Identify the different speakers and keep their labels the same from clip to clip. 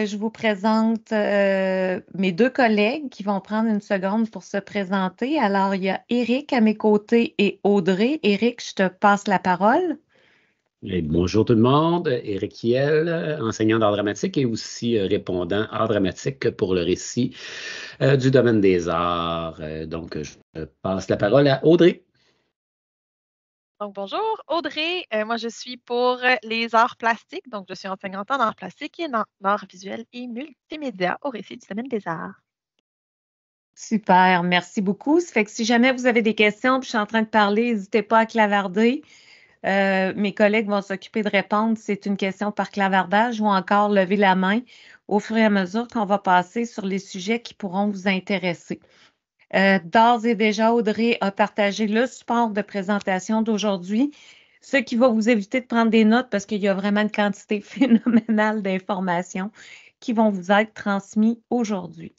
Speaker 1: Je vous présente mes deux collègues qui vont prendre une seconde pour se présenter. Alors, il y a Éric à mes côtés et Audrey. Éric, je te passe la parole.
Speaker 2: Et bonjour tout le monde, Éric Kiel, enseignant d'art dramatique et aussi répondant art dramatique pour le récit du domaine des arts. Donc, je passe la parole à Audrey.
Speaker 3: Donc, bonjour, Audrey. Moi, je suis pour les arts plastiques. Donc, je suis enseignante en arts plastiques et en arts visuels et multimédia au récit du domaine des arts.
Speaker 1: Super, merci beaucoup. Ça fait que si jamais vous avez des questions, puis je suis en train de parler, n'hésitez pas à clavarder. Mes collègues vont s'occuper de répondre si c'est une question par clavardage ou encore lever la main au fur et à mesure qu'on va passer sur les sujets qui pourront vous intéresser. D'ores et déjà, Audrey a partagé le support de présentation d'aujourd'hui, ce qui va vous éviter de prendre des notes parce qu'il y a vraiment une quantité phénoménale d'informations qui vont vous être transmises aujourd'hui.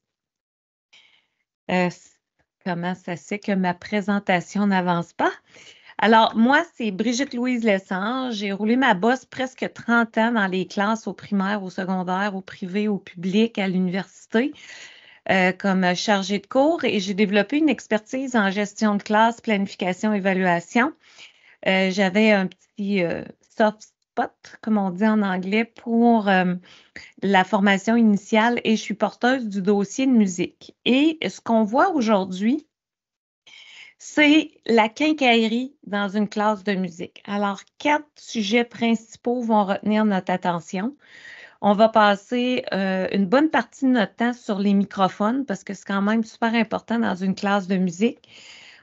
Speaker 1: Comment ça se fait que ma présentation n'avance pas? Alors, moi, c'est Brigitte-Louise Lessard. J'ai roulé ma bosse presque 30 ans dans les classes au primaire, au secondaire, au privé, au public, à l'université. Comme chargée de cours et j'ai développé une expertise en gestion de classe, planification, évaluation. J'avais un petit soft spot, comme on dit en anglais, pour la formation initiale et je suis porteuse du dossier de musique. Et ce qu'on voit aujourd'hui, c'est la quincaillerie dans une classe de musique. Alors, 4 sujets principaux vont retenir notre attention. On va passer une bonne partie de notre temps sur les microphones parce que c'est quand même super important dans une classe de musique.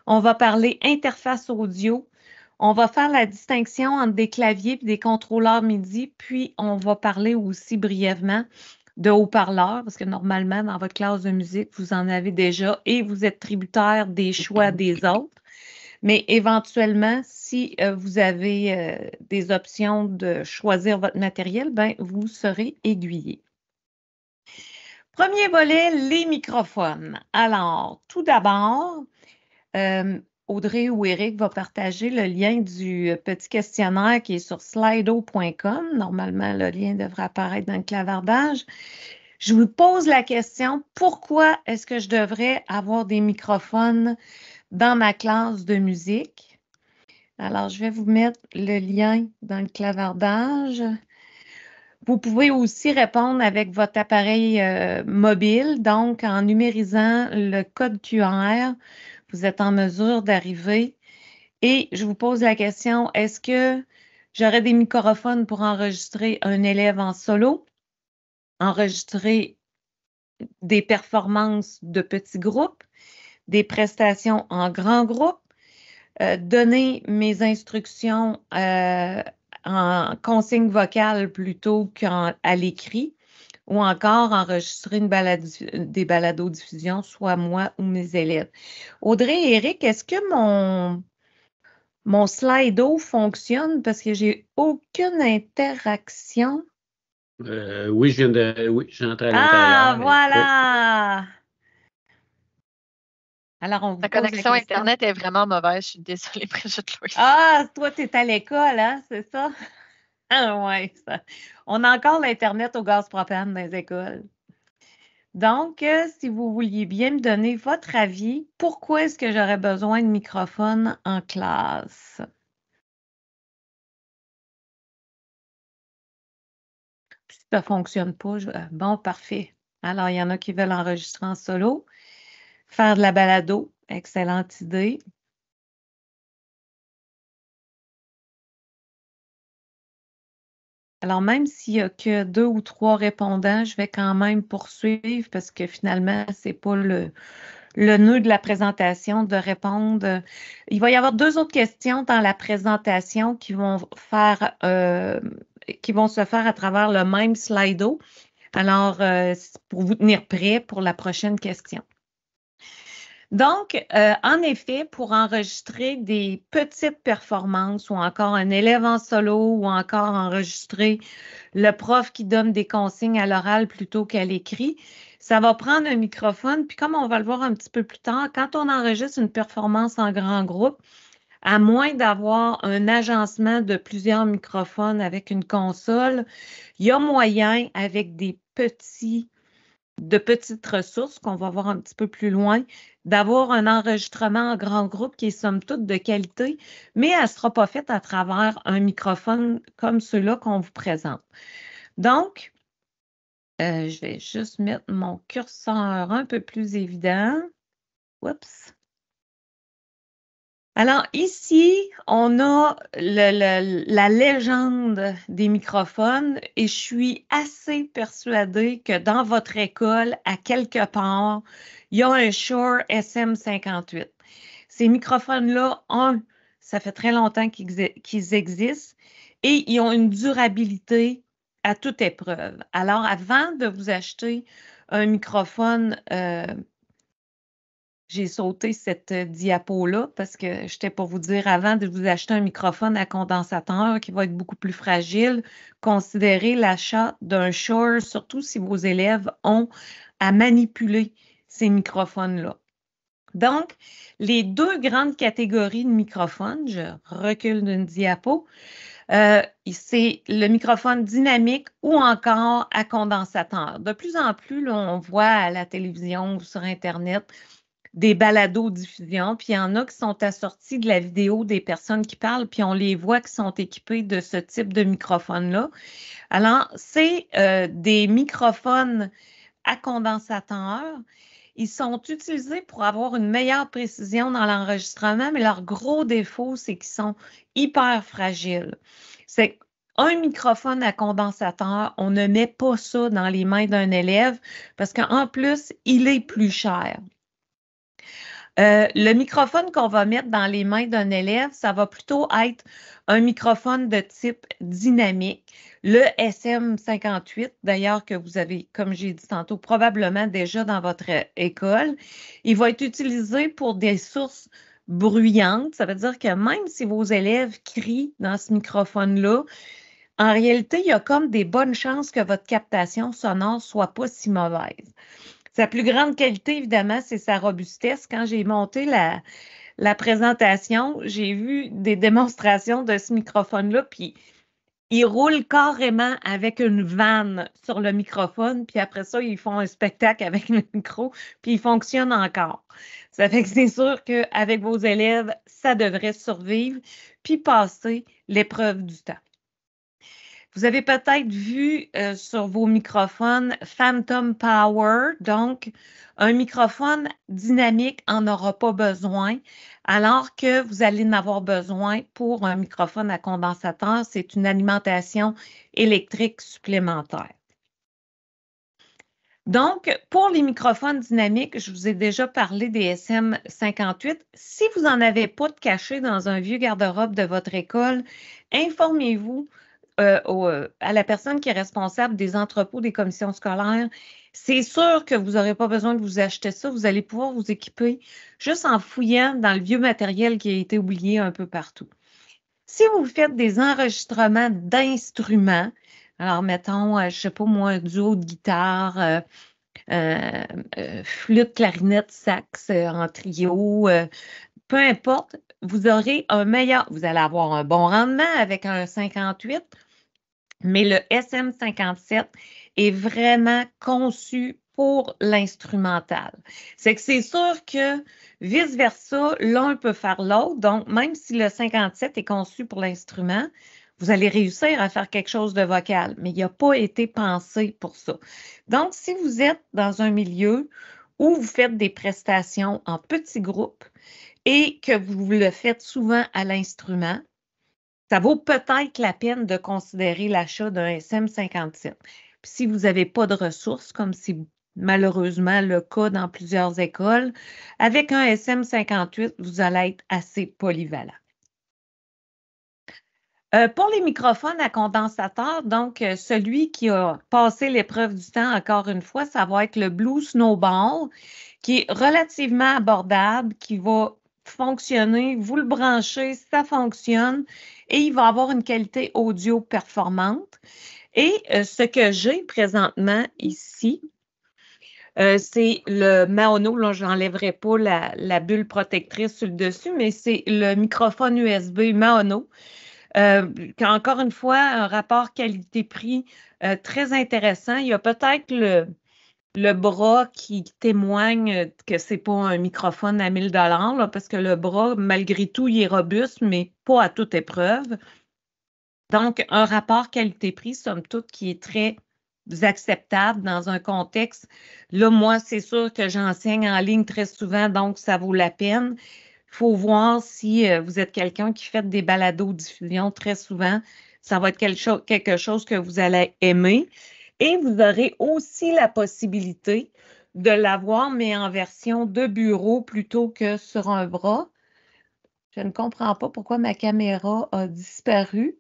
Speaker 1: On va parler interface audio. On va faire la distinction entre des claviers et des contrôleurs MIDI. Puis, on va parler aussi brièvement de haut-parleurs parce que normalement, dans votre classe de musique, vous en avez déjà et vous êtes tributaire des choix des autres. Mais éventuellement, si vous avez des options de choisir votre matériel, ben, vous serez aiguillé. Premier volet, les microphones. Alors, tout d'abord, Audrey ou Éric va partager le lien du petit questionnaire qui est sur slido.com. Normalement, le lien devrait apparaître dans le clavardage. Je vous pose la question, pourquoi est-ce que je devrais avoir des microphones dans ma classe de musique? Alors, je vais vous mettre le lien dans le clavardage. Vous pouvez aussi répondre avec votre appareil mobile, donc en numérisant le code QR, vous êtes en mesure d'arriver. Et je vous pose la question, est-ce que j'aurai des microphones pour enregistrer un élève en solo, enregistrer des performances de petits groupes, des prestations en grand groupe, donner mes instructions en consigne vocale plutôt qu'à l'écrit, ou encore enregistrer des balados-diffusions, soit moi ou mes élèves. Audrey et Éric, est-ce que mon Slido fonctionne parce que j'ai aucune interaction?
Speaker 2: Oui, j'entre à l'intérieur.
Speaker 1: Ah, voilà! Alors, on vous
Speaker 3: Ta
Speaker 1: pose la
Speaker 3: connexion
Speaker 1: question.
Speaker 3: Internet est vraiment mauvaise. Je suis désolée, Brigitte-Louise.
Speaker 1: Ah, toi, tu es à l'école, hein, c'est ça? Ah, ouais, ça. On a encore l'Internet au gaz propane dans les écoles. Donc, si vous vouliez bien me donner votre avis, pourquoi est-ce que j'aurais besoin de microphone en classe? Si ça ne fonctionne pas, bon, parfait. Alors, il y en a qui veulent enregistrer en solo, faire de la balado, excellente idée. Alors, même s'il n'y a que 2 ou 3 répondants, je vais quand même poursuivre parce que finalement, ce n'est pas le nœud de la présentation de répondre. Il va y avoir 2 autres questions dans la présentation qui vont se faire à travers le même Slido. Alors, pour vous tenir prêt pour la prochaine question. Donc, en effet, pour enregistrer des petites performances ou encore un élève en solo ou encore enregistrer le prof qui donne des consignes à l'oral plutôt qu'à l'écrit, ça va prendre un microphone. Puis comme on va le voir un petit peu plus tard, quand on enregistre une performance en grand groupe, à moins d'avoir un agencement de plusieurs microphones avec une console, il y a moyen, avec des de petites ressources qu'on va voir un petit peu plus loin, d'avoir un enregistrement en grand groupe qui est somme toute de qualité, mais elle ne sera pas faite à travers un microphone comme ceux-là qu'on vous présente. Donc, je vais juste mettre mon curseur un peu plus évident. Oups. Alors ici, on a la légende des microphones et je suis assez persuadée que dans votre école, à quelque part, il y a un Shure SM58. Ces microphones-là, ça fait très longtemps qu'ils existent et ils ont une durabilité à toute épreuve. Alors, avant de vous acheter un microphone, j'ai sauté cette diapo-là parce que j'étais pour vous dire avant de vous acheter un microphone à condensateur qui va être beaucoup plus fragile, considérez l'achat d'un Shure, surtout si vos élèves ont à manipuler ces microphones-là. Donc, les deux grandes catégories de microphones, je recule d'une diapo, c'est le microphone dynamique ou encore à condensateur. De plus en plus, là, on voit à la télévision ou sur Internet des balados-diffusion, puis il y en a qui sont assortis de la vidéo des personnes qui parlent, puis on les voit qui sont équipés de ce type de microphone-là. Alors, c'est des microphones à condensateur. Ils sont utilisés pour avoir une meilleure précision dans l'enregistrement, mais leur gros défaut, c'est qu'ils sont hyper fragiles. C'est un microphone à condensateur, on ne met pas ça dans les mains d'un élève parce qu'en plus, il est plus cher. Le microphone qu'on va mettre dans les mains d'un élève, ça va plutôt être un microphone de type dynamique, le SM58, d'ailleurs que vous avez, comme j'ai dit tantôt, probablement déjà dans votre école. Il va être utilisé pour des sources bruyantes. Ça veut dire que même si vos élèves crient dans ce microphone-là, en réalité, il y a comme des bonnes chances que votre captation sonore soit pas si mauvaise. Sa plus grande qualité, évidemment, c'est sa robustesse. Quand j'ai monté la présentation, j'ai vu des démonstrations de ce microphone-là, puis il roule carrément avec une vanne sur le microphone, puis après ça, ils font un spectacle avec le micro, puis il fonctionne encore. Ça fait que c'est sûr qu'avec vos élèves, ça devrait survivre, puis passer l'épreuve du temps. Vous avez peut-être vu sur vos microphones Phantom Power, donc un microphone dynamique n'en aura pas besoin, alors que vous allez en avoir besoin pour un microphone à condensateur, c'est une alimentation électrique supplémentaire. Donc, pour les microphones dynamiques, je vous ai déjà parlé des SM58. Si vous n'en avez pas de cachés dans un vieux garde-robe de votre école, informez-vous à la personne qui est responsable des entrepôts des commissions scolaires. C'est sûr que vous n'aurez pas besoin de vous acheter ça. Vous allez pouvoir vous équiper juste en fouillant dans le vieux matériel qui a été oublié un peu partout. Si vous faites des enregistrements d'instruments, alors mettons, je ne sais pas moi, un duo de guitare, flûte, clarinette, sax en trio, peu importe, vous aurez vous allez avoir un bon rendement avec un 58, mais le SM57 est vraiment conçu pour l'instrumental. C'est que c'est sûr que vice-versa, l'un peut faire l'autre. Donc, même si le 57 est conçu pour l'instrument, vous allez réussir à faire quelque chose de vocal, mais il n'a pas été pensé pour ça. Donc, si vous êtes dans un milieu où vous faites des prestations en petits groupes et que vous le faites souvent à l'instrument, ça vaut peut-être la peine de considérer l'achat d'un SM57. Puis si vous n'avez pas de ressources, comme c'est malheureusement le cas dans plusieurs écoles, avec un SM58, vous allez être assez polyvalent. Pour les microphones à condensateur, donc celui qui a passé l'épreuve du temps, encore une fois, ça va être le Blue Snowball, qui est relativement abordable, qui va fonctionner, vous le branchez, ça fonctionne et il va avoir une qualité audio performante. Et ce que j'ai présentement ici, c'est le Maono, là, je n'enlèverai pas la bulle protectrice sur le dessus, mais c'est le microphone USB Maono. Encore une fois, un rapport qualité-prix très intéressant. Il y a peut-être le bras qui témoigne que c'est pas un microphone à 1000 $, parce que le bras, malgré tout, il est robuste, mais pas à toute épreuve. Donc, un rapport qualité-prix, somme toute, qui est très acceptable dans un contexte. Là, moi, c'est sûr que j'enseigne en ligne très souvent, donc ça vaut la peine. Il faut voir si vous êtes quelqu'un qui fait des balados-diffusions très souvent. Ça va être quelque chose que vous allez aimer. Et vous aurez aussi la possibilité de l'avoir, mais en version de bureau plutôt que sur un bras. Je ne comprends pas pourquoi ma caméra a disparu.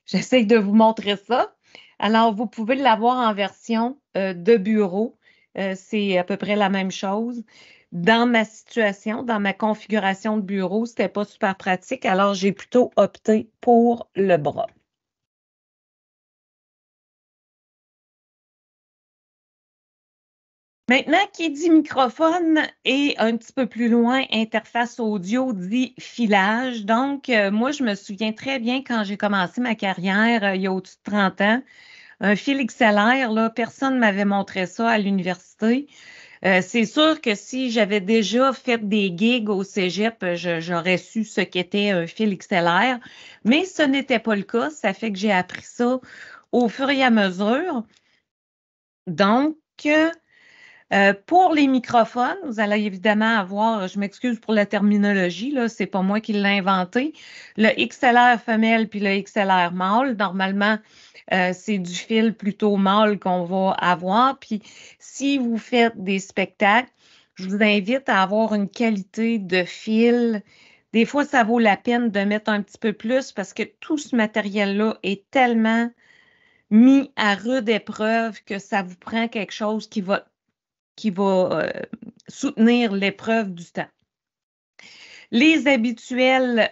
Speaker 1: J'essaie de vous montrer ça. Alors, vous pouvez l'avoir en version de bureau. C'est à peu près la même chose. Dans ma situation, dans ma configuration de bureau, ce n'était pas super pratique. Alors, j'ai plutôt opté pour le bras. Maintenant, qui dit microphone et un petit peu plus loin, interface audio dit filage. Donc, moi, je me souviens très bien quand j'ai commencé ma carrière, il y a au-dessus de 30 ans, un fil XLR, là, personne ne m'avait montré ça à l'université. C'est sûr que si j'avais déjà fait des gigs au cégep, j'aurais su ce qu'était un fil XLR, mais ce n'était pas le cas. Ça fait que j'ai appris ça au fur et à mesure. Donc, pour les microphones, vous allez évidemment avoir, je m'excuse pour la terminologie, là, c'est pas moi qui l'ai inventé, le XLR femelle puis le XLR mâle. Normalement, c'est du fil plutôt mâle qu'on va avoir. Puis si vous faites des spectacles, je vous invite à avoir une qualité de fil. Des fois, ça vaut la peine de mettre un petit peu plus parce que tout ce matériel-là est tellement mis à rude épreuve que ça vous prend quelque chose qui va soutenir l'épreuve du temps. Les habituels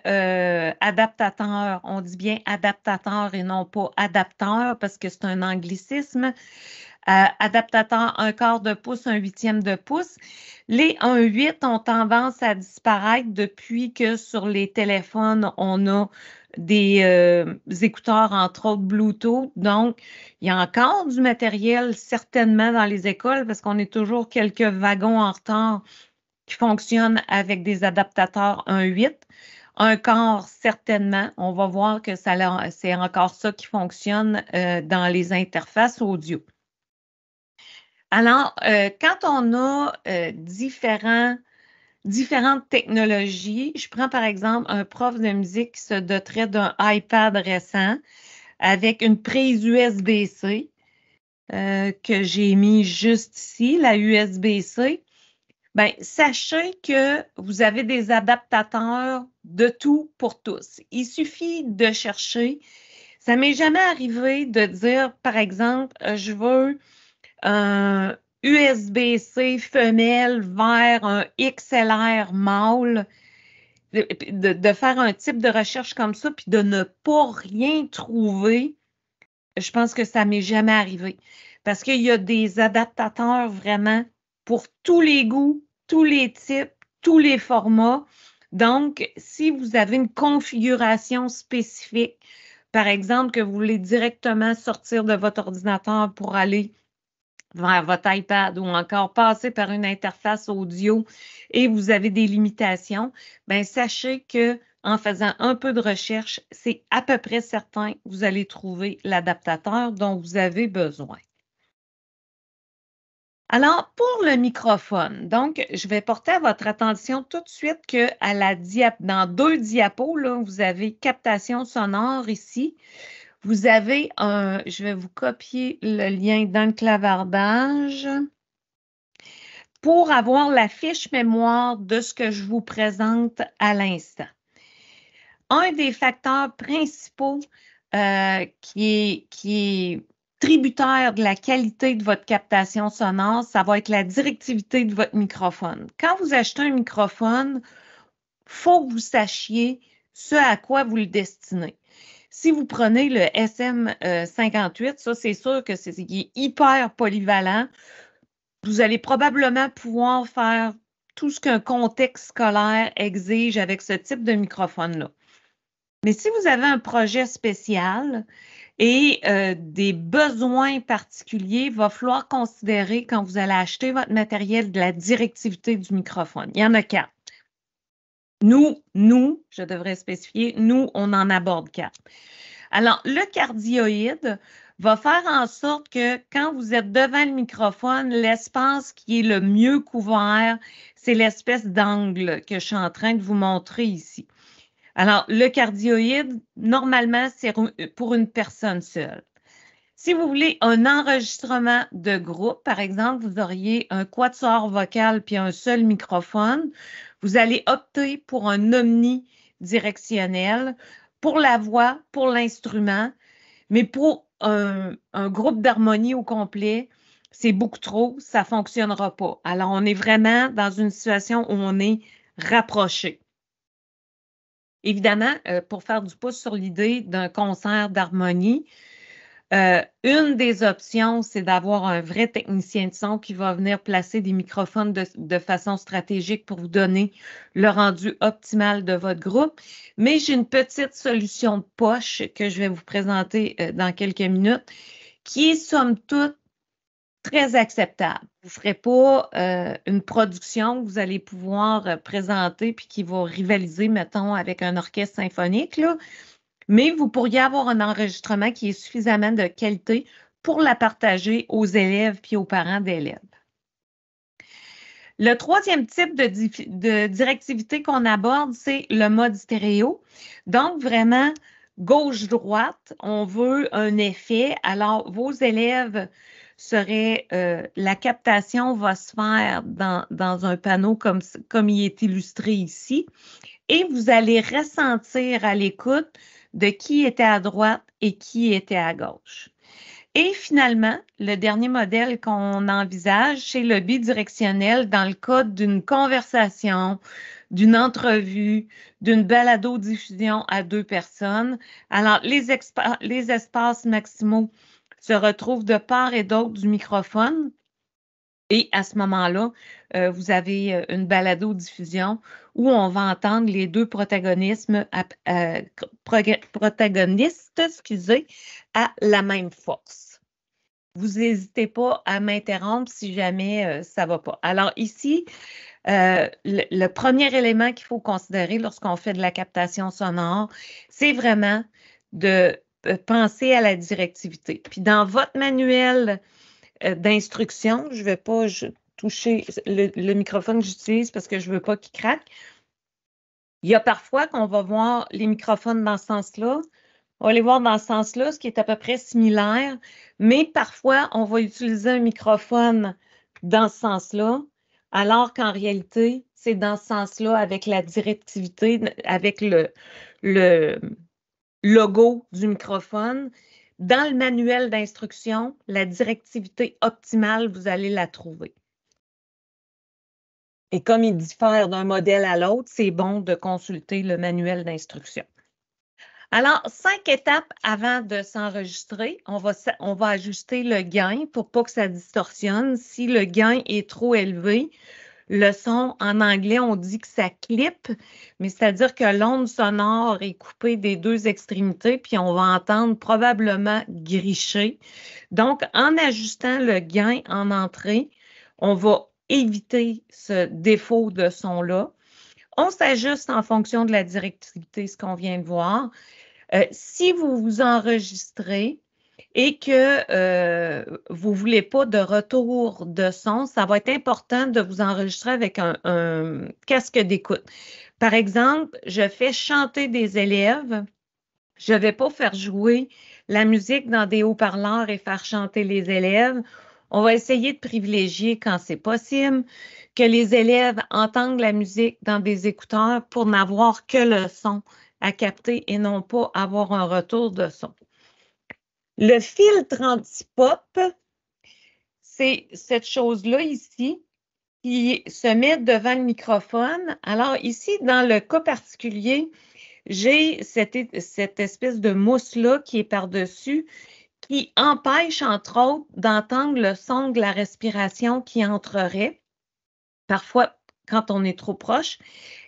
Speaker 1: adaptateurs, on dit bien adaptateurs et non pas adapteurs parce que c'est un anglicisme. Adaptateur 1/4 de pouce, 1/8 de pouce. Les 1/8 ont tendance à disparaître depuis que sur les téléphones, on a des écouteurs, entre autres Bluetooth. Donc, il y a encore du matériel certainement dans les écoles parce qu'on est toujours quelques wagons en retard qui fonctionnent avec des adaptateurs 1/8. 1/4, certainement. On va voir que c'est encore ça qui fonctionne dans les interfaces audio. Alors, quand on a différentes technologies, je prends par exemple un prof de musique qui se doterait d'un iPad récent avec une prise USB-C que j'ai mis juste ici, la USB-C. Bien, sachez que vous avez des adaptateurs de tout pour tous. Il suffit de chercher. Ça m'est jamais arrivé de dire, par exemple, je veux un USB-C femelle vers un XLR mâle, de faire un type de recherche comme ça, puis de ne pas rien trouver, je pense que ça m'est jamais arrivé. Parce qu'il y a des adaptateurs vraiment pour tous les goûts, tous les types, tous les formats. Donc, si vous avez une configuration spécifique, par exemple, que vous voulez directement sortir de votre ordinateur pour aller vers votre iPad ou encore passer par une interface audio et vous avez des limitations, bien, sachez que en faisant un peu de recherche, c'est à peu près certain que vous allez trouver l'adaptateur dont vous avez besoin. Alors, pour le microphone, donc, je vais porter à votre attention tout de suite que dans 2 diapos, là, vous avez captation sonore ici. Vous avez je vais vous copier le lien dans le clavardage pour avoir la fiche mémoire de ce que je vous présente à l'instant. Un des facteurs principaux qui est tributaire de la qualité de votre captation sonore, ça va être la directivité de votre microphone. Quand vous achetez un microphone, il faut que vous sachiez ce à quoi vous le destinez. Si vous prenez le SM58, ça, c'est sûr que c'est hyper polyvalent. Vous allez probablement pouvoir faire tout ce qu'un contexte scolaire exige avec ce type de microphone-là. Mais si vous avez un projet spécial et des besoins particuliers, il va falloir considérer quand vous allez acheter votre matériel de la directivité du microphone. Il y en a 4. Nous, je devrais spécifier, nous, on en aborde 4. Alors, le cardioïde va faire en sorte que quand vous êtes devant le microphone, l'espace qui est le mieux couvert, c'est l'espèce d'angle que je suis en train de vous montrer ici. Alors, le cardioïde, normalement, c'est pour une personne seule. Si vous voulez un enregistrement de groupe, par exemple, vous auriez un quatuor vocal puis un seul microphone, vous allez opter pour un omnidirectionnel pour la voix, pour l'instrument, mais pour un groupe d'harmonie au complet, c'est beaucoup trop, ça ne fonctionnera pas. Alors, on est vraiment dans une situation où on est rapproché. Évidemment, pour faire du pouce sur l'idée d'un concert d'harmonie, une des options, c'est d'avoir un vrai technicien de son qui va venir placer des microphones de façon stratégique pour vous donner le rendu optimal de votre groupe. Mais j'ai une petite solution de poche que je vais vous présenter dans quelques minutes qui est, somme toute, très acceptable. Vous ne ferez pas une production que vous allez pouvoir présenter puis qui va rivaliser, mettons, avec un orchestre symphonique, là. Mais vous pourriez avoir un enregistrement qui est suffisamment de qualité pour la partager aux élèves puis aux parents d'élèves. Le troisième type de directivité qu'on aborde, c'est le mode stéréo. Donc, vraiment, gauche-droite, on veut un effet. Alors, vos élèves seraient, la captation va se faire dans un panneau comme il est illustré ici. Et vous allez ressentir à l'écoute de qui était à droite et qui était à gauche. Et finalement, le dernier modèle qu'on envisage, c'est le bidirectionnel dans le cadre d'une conversation, d'une entrevue, d'une balado-diffusion à 2 personnes. Alors, les espaces maximaux se retrouvent de part et d'autre du microphone. Et à ce moment-là, vous avez une balado-diffusion où on va entendre les 2 protagonistes à la même force. Vous n'hésitez pas à m'interrompre si jamais ça ne va pas. Alors ici, le premier élément qu'il faut considérer lorsqu'on fait de la captation sonore, c'est vraiment de penser à la directivité. Puis dans votre manuel d'instruction, je ne vais pas toucher le microphone que j'utilise parce que je ne veux pas qu'il craque. Il y a parfois qu'on va voir les microphones dans ce sens-là. On va les voir dans ce sens-là, ce qui est à peu près similaire, mais parfois, on va utiliser un microphone dans ce sens-là, alors qu'en réalité, c'est dans ce sens-là avec la directivité, avec le logo du microphone. Dans le manuel d'instruction, la directivité optimale, vous allez la trouver. Et comme il diffère d'un modèle à l'autre, c'est bon de consulter le manuel d'instruction. Alors, 5 étapes avant de s'enregistrer. On va ajuster le gain pour pas que ça distorsionne. Si le gain est trop élevé, le son, en anglais, on dit que ça clip, mais c'est-à-dire que l'onde sonore est coupée des 2 extrémités, puis on va entendre probablement gricher. Donc, en ajustant le gain en entrée, on va éviter ce défaut de son-là. On s'ajuste en fonction de la directivité, ce qu'on vient de voir. Si vous vous enregistrez et que vous ne voulez pas de retour de son, ça va être important de vous enregistrer avec un casque d'écoute. Par exemple, je fais chanter des élèves. Je ne vais pas faire jouer la musique dans des haut-parleurs et faire chanter les élèves. On va essayer de privilégier, quand c'est possible, que les élèves entendent la musique dans des écouteurs pour n'avoir que le son à capter et non pas avoir un retour de son. Le filtre anti-pop, c'est cette chose-là ici qui se met devant le microphone. Alors ici, dans le cas particulier, j'ai cette espèce de mousse-là qui est par-dessus qui empêche, entre autres, d'entendre le son de la respiration qui entrerait, parfois quand on est trop proche.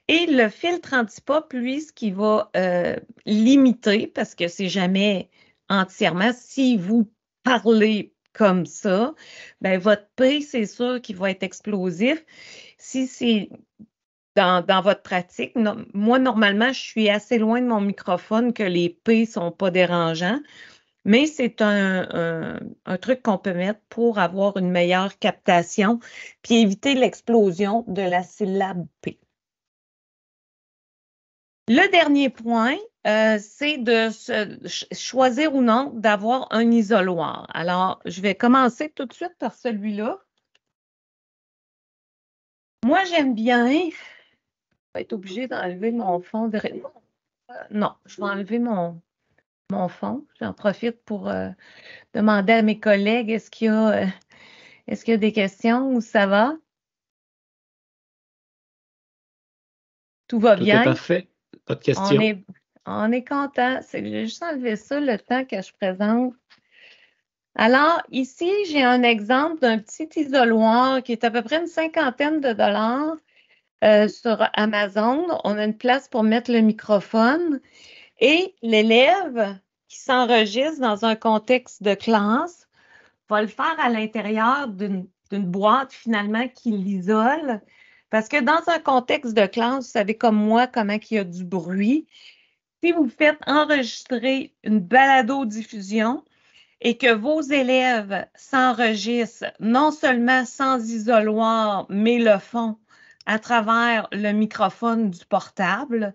Speaker 1: Et le filtre anti-pop, lui, ce qui va limiter, parce que c'est jamais entièrement. Si vous parlez comme ça, ben votre P, c'est sûr qu'il va être explosif. Si c'est dans votre pratique, moi, normalement, je suis assez loin de mon microphone que les P ne sont pas dérangeants, mais c'est un truc qu'on peut mettre pour avoir une meilleure captation puis éviter l'explosion de la syllabe P. Le dernier point, c'est de choisir ou non d'avoir un isoloir. Alors, je vais commencer tout de suite par celui-là. Moi, j'aime bien. Je vais être obligée d'enlever mon fond. Non, je vais enlever mon fond. J'en profite pour demander à mes collègues est-ce qu'il y a des questions ou ça va? Tout va
Speaker 2: Tout
Speaker 1: bien?
Speaker 2: est parfait. Pas de questions.
Speaker 1: On est content. J'ai juste enlevé ça le temps que je présente. Alors, ici, j'ai un exemple d'un petit isoloir qui est à peu près une cinquantaine de dollars sur Amazon. On a une place pour mettre le microphone et l'élève qui s'enregistre dans un contexte de classe va le faire à l'intérieur d'une boîte finalement qui l'isole. Parce que dans un contexte de classe, vous savez comme moi comment il y a du bruit. Si vous faites enregistrer une balado-diffusion et que vos élèves s'enregistrent non seulement sans isoloir, mais le font à travers le microphone du portable,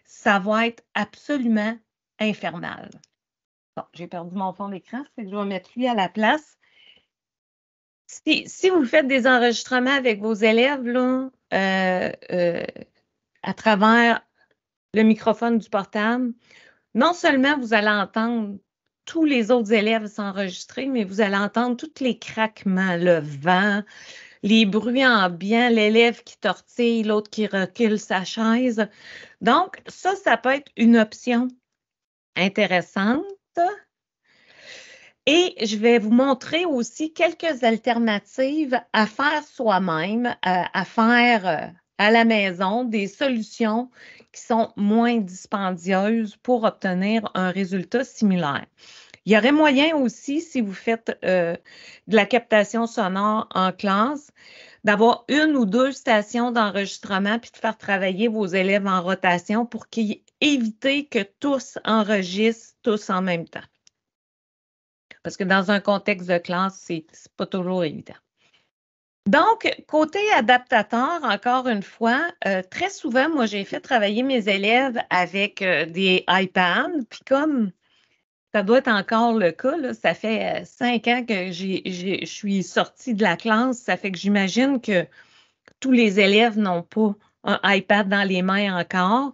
Speaker 1: ça va être absolument infernal. Bon, j'ai perdu mon fond d'écran, c'est que je vais mettre lui à la place. Si vous faites des enregistrements avec vos élèves là, à travers le microphone du portable, non seulement vous allez entendre tous les autres élèves s'enregistrer, mais vous allez entendre tous les craquements, le vent, les bruits ambiants, l'élève qui tortille, l'autre qui recule sa chaise. Donc, ça peut être une option intéressante. Et je vais vous montrer aussi quelques alternatives à faire soi-même, à faire à la maison, des solutions qui sont moins dispendieuses pour obtenir un résultat similaire. Il y aurait moyen aussi, si vous faites de la captation sonore en classe, d'avoir une ou deux stations d'enregistrement puis de faire travailler vos élèves en rotation pour éviter que tous enregistrent tous en même temps. Parce que dans un contexte de classe, c'est pas toujours évident. Donc, côté adaptateur, encore une fois, très souvent, moi, j'ai fait travailler mes élèves avec des iPads, puis comme ça doit être encore le cas, là, ça fait 5 ans que je suis sortie de la classe, ça fait que j'imagine que tous les élèves n'ont pas un iPad dans les mains encore.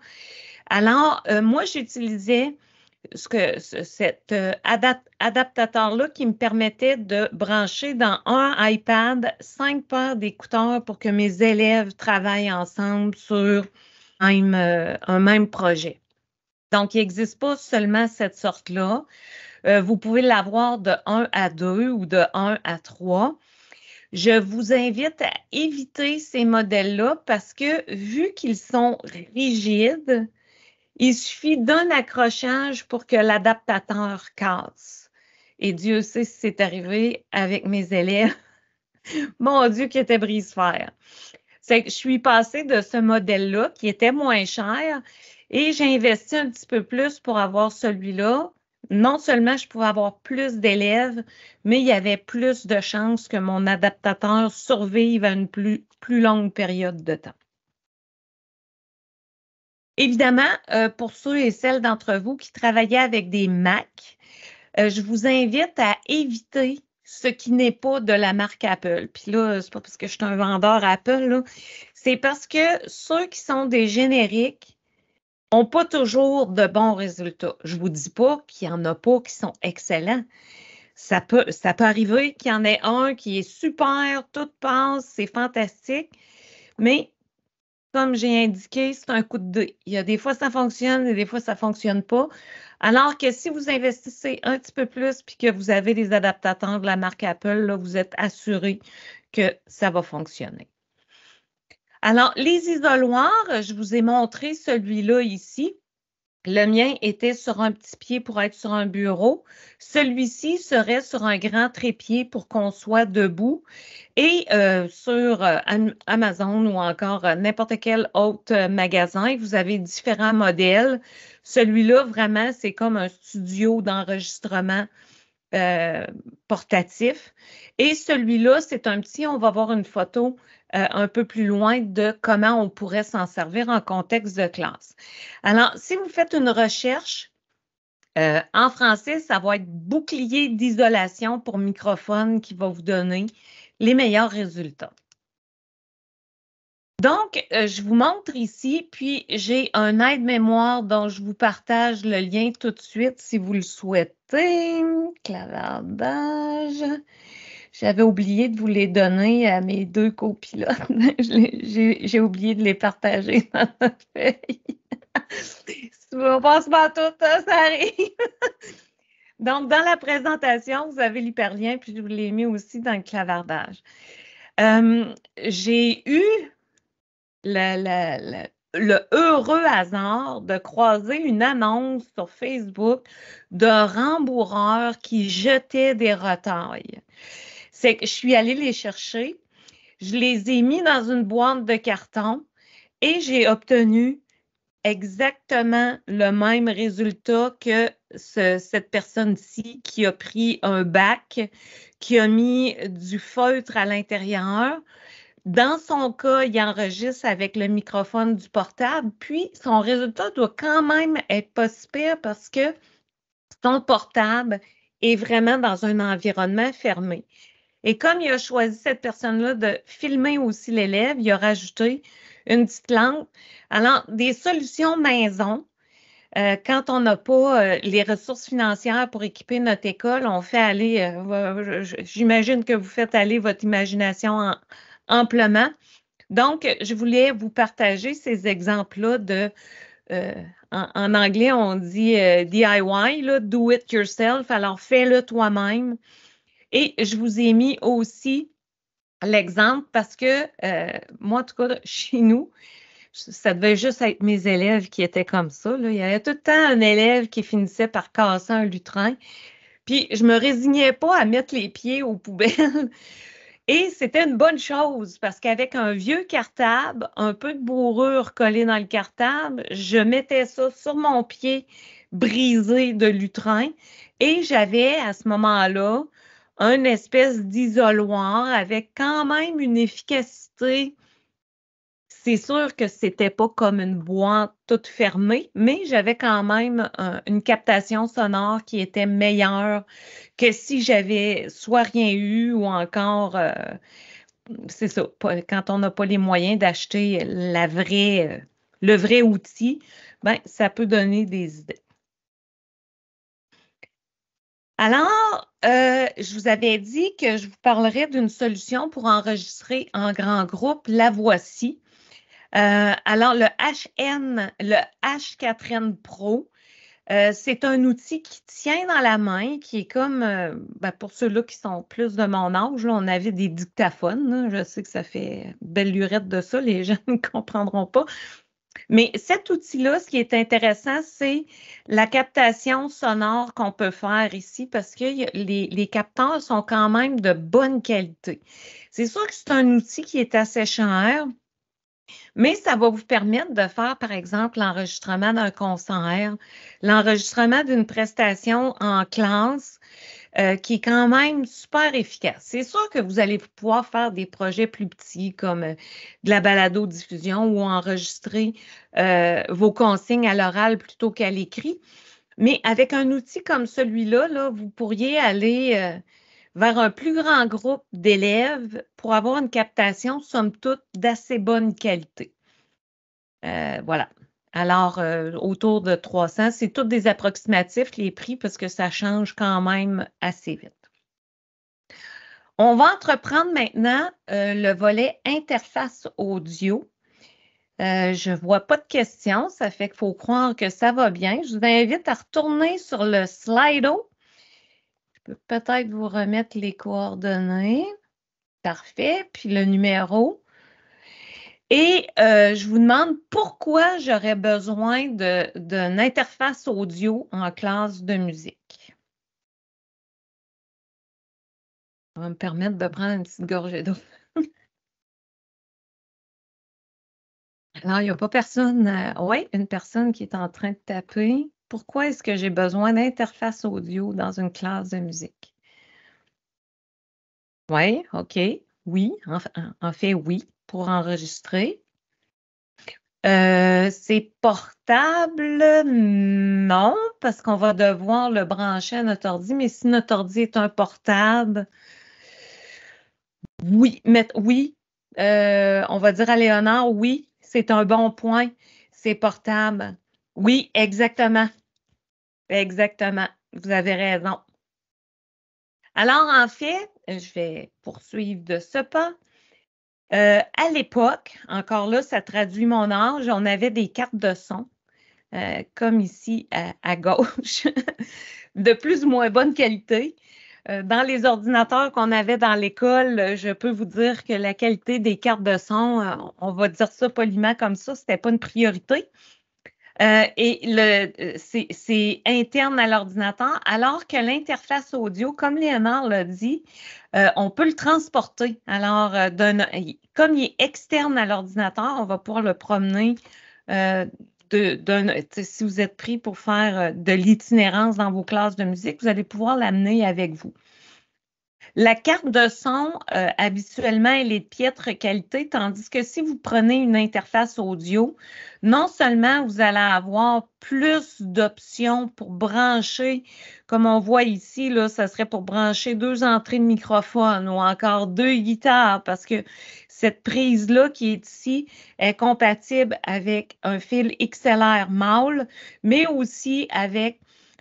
Speaker 1: Alors, moi, j'utilisais cet adaptateur-là qui me permettait de brancher dans un iPad 5 paires d'écouteurs pour que mes élèves travaillent ensemble sur un même projet. Donc, il n'existe pas seulement cette sorte-là. Vous pouvez l'avoir de 1 à 2 ou de 1 à 3. Je vous invite à éviter ces modèles-là parce que vu qu'ils sont rigides, il suffit d'un accrochage pour que l'adaptateur casse. Et Dieu sait si c'est arrivé avec mes élèves. Mon Dieu, qui était brise-fer. C'est que je suis passée de ce modèle-là qui était moins cher et j'ai investi un petit peu plus pour avoir celui-là. Non seulement je pouvais avoir plus d'élèves, mais il y avait plus de chances que mon adaptateur survive à une plus longue période de temps. Évidemment, pour ceux et celles d'entre vous qui travaillaient avec des Mac, je vous invite à éviter ce qui n'est pas de la marque Apple. Puis là, c'est pas parce que je suis un vendeur Apple, là. C'est parce que ceux qui sont des génériques n'ont pas toujours de bons résultats. Je vous dis pas qu'il n'y en a pas qui sont excellents. Ça peut arriver qu'il y en ait un qui est super, tout passe, c'est fantastique, mais comme j'ai indiqué, c'est un coup de dé. Il y a des fois ça fonctionne et des fois ça ne fonctionne pas. Alors que si vous investissez un petit peu plus puis que vous avez des adaptateurs de la marque Apple, là, vous êtes assuré que ça va fonctionner. Alors, les isoloirs, je vous ai montré celui-là ici. Le mien était sur un petit pied pour être sur un bureau. Celui-ci serait sur un grand trépied pour qu'on soit debout. Et sur Amazon ou encore n'importe quel autre magasin, vous avez différents modèles. Celui-là, vraiment, c'est comme un studio d'enregistrement portatif. Et celui-là, c'est un petit, on va voir une photo un peu plus loin de comment on pourrait s'en servir en contexte de classe. Alors, si vous faites une recherche en français, ça va être bouclier d'isolation pour microphone qui va vous donner les meilleurs résultats. Donc, je vous montre ici, puis j'ai un aide-mémoire dont je vous partage le lien tout de suite si vous le souhaitez. Clavardage. J'avais oublié de vous les donner à mes 2 copilotes. J'ai oublié de les partager dans notre feuille. On passe pas tout, ça arrive. Donc, dans la présentation, vous avez l'hyperlien, puis je vous l'ai mis aussi dans le clavardage. J'ai eu le heureux hasard de croiser une annonce sur Facebook de rembourreurs qui jetaient des retailles. C'est que je suis allée les chercher, je les ai mis dans une boîte de carton et j'ai obtenu exactement le même résultat que cette personne-ci qui a pris un bac, qui a mis du feutre à l'intérieur. Dans son cas, il enregistre avec le microphone du portable, puis son résultat doit quand même être pas super parce que son portable est vraiment dans un environnement fermé. Et comme il a choisi cette personne-là de filmer aussi l'élève, il a rajouté une petite lampe. Alors, des solutions maison, quand on n'a pas les ressources financières pour équiper notre école, on fait aller, j'imagine que vous faites aller votre imagination amplement. Donc, je voulais vous partager ces exemples-là de, en anglais, on dit DIY, là, do it yourself. Alors, fais-le toi-même. Et je vous ai mis aussi l'exemple parce que moi, en tout cas, chez nous, ça devait juste être mes élèves qui étaient comme ça, là. Il y avait tout le temps un élève qui finissait par casser un lutrin. Puis, je me résignais pas à mettre les pieds aux poubelles. Et c'était une bonne chose parce qu'avec un vieux cartable, un peu de bourrure collée dans le cartable, je mettais ça sur mon pied brisé de lutrin et j'avais à ce moment-là une espèce d'isoloir avec quand même une efficacité. C'est sûr que c'était pas comme une boîte toute fermée, mais j'avais quand même une captation sonore qui était meilleure que si j'avais soit rien eu ou encore, c'est ça, quand on n'a pas les moyens d'acheter le vrai outil, ben, ça peut donner des idées. Alors, je vous avais dit que je vous parlerais d'une solution pour enregistrer en grand groupe. La voici. Alors, le H4n Pro, c'est un outil qui tient dans la main, qui est comme, ben, pour ceux-là qui sont plus de mon âge, là, on avait des dictaphones. Là. Je sais que ça fait belle lurette de ça, les gens ne comprendront pas. Mais cet outil-là, ce qui est intéressant, c'est la captation sonore qu'on peut faire ici parce que les capteurs sont quand même de bonne qualité. C'est sûr que c'est un outil qui est assez cher, mais ça va vous permettre de faire, par exemple, l'enregistrement d'un concert, l'enregistrement d'une prestation en classe qui est quand même super efficace. C'est sûr que vous allez pouvoir faire des projets plus petits comme de la balado-diffusion ou enregistrer vos consignes à l'oral plutôt qu'à l'écrit. Mais avec un outil comme celui-là, là, vous pourriez aller vers un plus grand groupe d'élèves pour avoir une captation, somme toute, d'assez bonne qualité. Voilà. Alors, autour de 300, c'est tous des approximatifs, les prix, parce que ça change quand même assez vite. On va entreprendre maintenant le volet interface audio. Je ne vois pas de questions, ça fait qu'il faut croire que ça va bien. Je vous invite à retourner sur le Slido. Je peux peut-être vous remettre les coordonnées. Parfait. Puis le numéro. Et je vous demande pourquoi j'aurais besoin d'une interface audio en classe de musique. Ça va me permettre de prendre une petite gorgée d'eau. Alors, il n'y a pas personne. Oui, une personne qui est en train de taper. Pourquoi est-ce que j'ai besoin d'interface audio dans une classe de musique? Oui, OK. Oui, en fait, oui, pour enregistrer. C'est portable? Non, parce qu'on va devoir le brancher à notre ordi, mais si notre ordi est un portable, oui, on va dire à Léonard, oui, c'est un bon point, c'est portable. Oui, exactement, exactement, vous avez raison. Alors, en fait, je vais poursuivre de ce pas. À l'époque, encore là, ça traduit mon âge, on avait des cartes de son. Comme ici à gauche, de plus ou moins bonne qualité. Dans les ordinateurs qu'on avait dans l'école, je peux vous dire que la qualité des cartes de son, on va dire ça poliment comme ça, c'était pas une priorité. C'est interne à l'ordinateur, alors que l'interface audio, comme Léonard l'a dit, on peut le transporter. Alors, comme il est externe à l'ordinateur, on va pouvoir le promener si vous êtes pris pour faire de l'itinérance dans vos classes de musique, vous allez pouvoir l'amener avec vous. La carte de son, habituellement, elle est de piètre qualité, tandis que si vous prenez une interface audio, non seulement vous allez avoir plus d'options pour brancher, comme on voit ici, là, ça serait pour brancher 2 entrées de microphone ou encore 2 guitares, parce que cette prise-là qui est ici est compatible avec un fil XLR mâle, mais aussi avec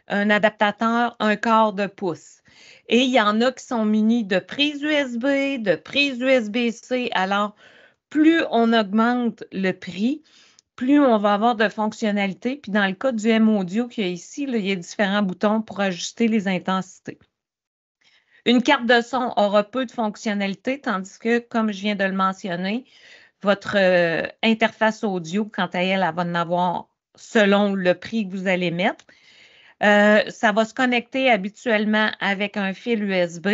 Speaker 1: un adaptateur 1/4 de pouce. Et il y en a qui sont munis de prises USB, de prises USB-C. Alors, plus on augmente le prix, plus on va avoir de fonctionnalités. Puis dans le cas du M-Audio qu'il y a ici, là, il y a différents boutons pour ajuster les intensités. Une carte de son aura peu de fonctionnalités, tandis que, comme je viens de le mentionner, votre interface audio, quant à elle, elle va en avoir selon le prix que vous allez mettre. Ça va se connecter habituellement avec un fil USB.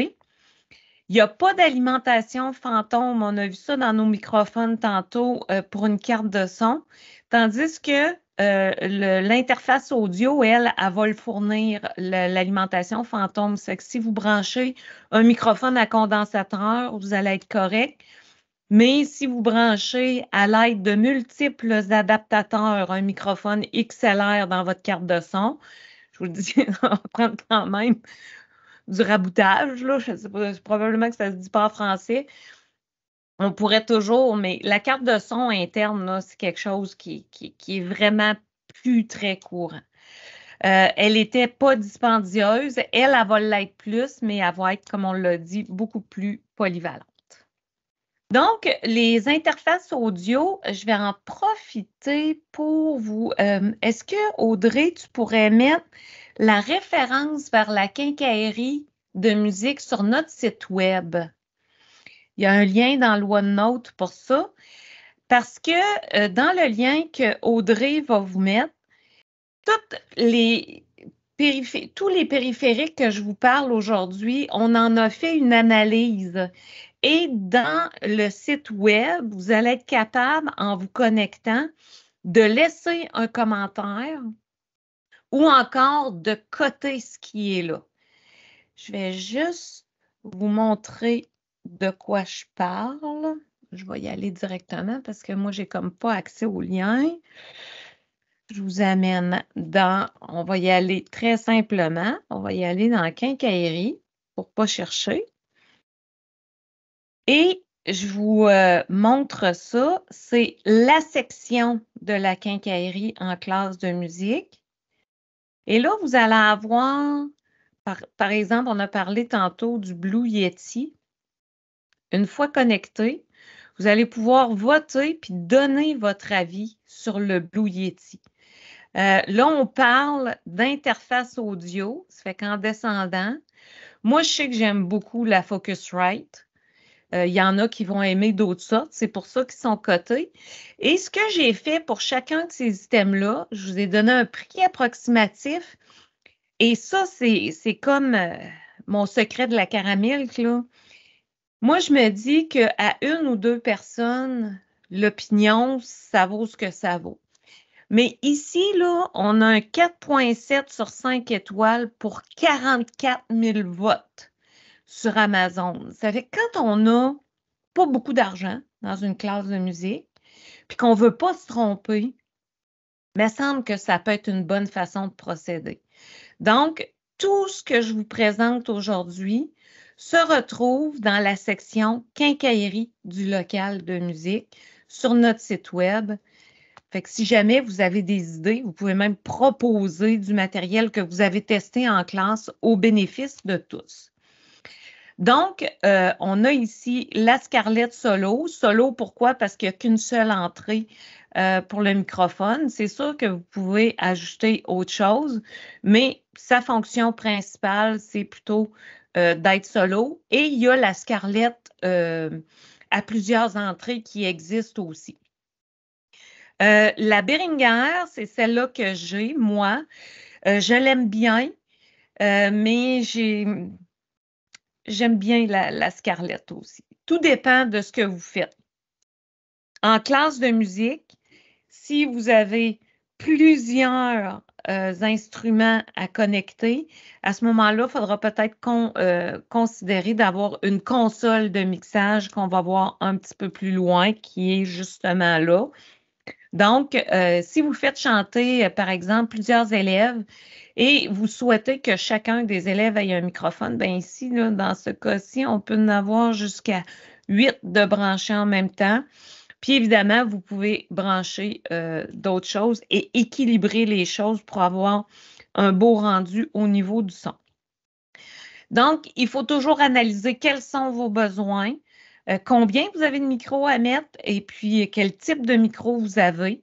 Speaker 1: Il n'y a pas d'alimentation fantôme. On a vu ça dans nos microphones tantôt pour une carte de son. Tandis que l'interface audio, elle va le fournir, l'alimentation fantôme. C'est que si vous branchez un microphone à condensateur, vous allez être correct. Mais si vous branchez à l'aide de multiples adaptateurs un microphone XLR dans votre carte de son, je vous le dis, on va prendre quand même du raboutage, là. Je sais pas, probablement que ça se dit pas en français. On pourrait toujours, mais la carte de son interne, là, c'est quelque chose qui est vraiment plus très courant. Elle n'était pas dispendieuse. Elle va l'être plus, mais elle va être, comme on l'a dit, beaucoup plus polyvalente. Donc, les interfaces audio, je vais en profiter pour vous. Est-ce que, Audrey, tu pourrais mettre la référence vers la quincaillerie de musique sur notre site web? Il y a un lien dans le OneNote pour ça, parce que dans le lien que Audrey va vous mettre, tous les périphériques que je vous parle aujourd'hui, on en a fait une analyse. Et dans le site web, vous allez être capable, en vous connectant, de laisser un commentaire ou encore de coter ce qui est là. Je vais juste vous montrer de quoi je parle. Je vais y aller directement parce que moi, j'ai comme pas accès au lien. Je vous amène on va y aller très simplement. On va y aller dans la quincaillerie pour ne pas chercher. Et je vous montre ça. C'est la section de la quincaillerie en classe de musique. Et là, vous allez avoir, par exemple, on a parlé tantôt du Blue Yeti. Une fois connecté, vous allez pouvoir voter puis donner votre avis sur le Blue Yeti. Là, on parle d'interface audio. Ça fait qu'en descendant, moi, je sais que j'aime beaucoup la Focusrite. Il y en a qui vont aimer d'autres sortes. C'est pour ça qu'ils sont cotés. Et ce que j'ai fait pour chacun de ces items-là, je vous ai donné un prix approximatif. Et ça, c'est comme mon secret de la caramel, là. Moi, je me dis qu'à une ou deux personnes, l'opinion, ça vaut ce que ça vaut. Mais ici, là, on a un 4,7 sur 5 étoiles pour 44 000 votes sur Amazon. Ça fait que quand on n'a pas beaucoup d'argent dans une classe de musique, puis qu'on ne veut pas se tromper, il me semble que ça peut être une bonne façon de procéder. Donc, tout ce que je vous présente aujourd'hui se retrouve dans la section quincaillerie du local de musique sur notre site web. Fait que si jamais vous avez des idées, vous pouvez même proposer du matériel que vous avez testé en classe au bénéfice de tous. Donc, on a ici la Scarlett Solo. Solo, pourquoi? Parce qu'il n'y a qu'une seule entrée pour le microphone. C'est sûr que vous pouvez ajouter autre chose, mais sa fonction principale, c'est plutôt d'être solo. Et il y a la Scarlett à plusieurs entrées qui existent aussi. La Behringer, c'est celle-là que j'ai, moi. Je l'aime bien, mais j'aime bien la Scarlett aussi. Tout dépend de ce que vous faites. En classe de musique, si vous avez plusieurs instruments à connecter, à ce moment-là, il faudra peut-être considérer d'avoir une console de mixage qu'on va voir un petit peu plus loin, qui est justement là. Donc, si vous faites chanter, par exemple, plusieurs élèves et vous souhaitez que chacun des élèves ait un microphone, bien ici, là, dans ce cas-ci, on peut en avoir jusqu'à 8 de branchés en même temps. Puis évidemment, vous pouvez brancher d'autres choses et équilibrer les choses pour avoir un beau rendu au niveau du son. Donc, il faut toujours analyser quels sont vos besoins, combien vous avez de micros à mettre et puis quel type de micro vous avez.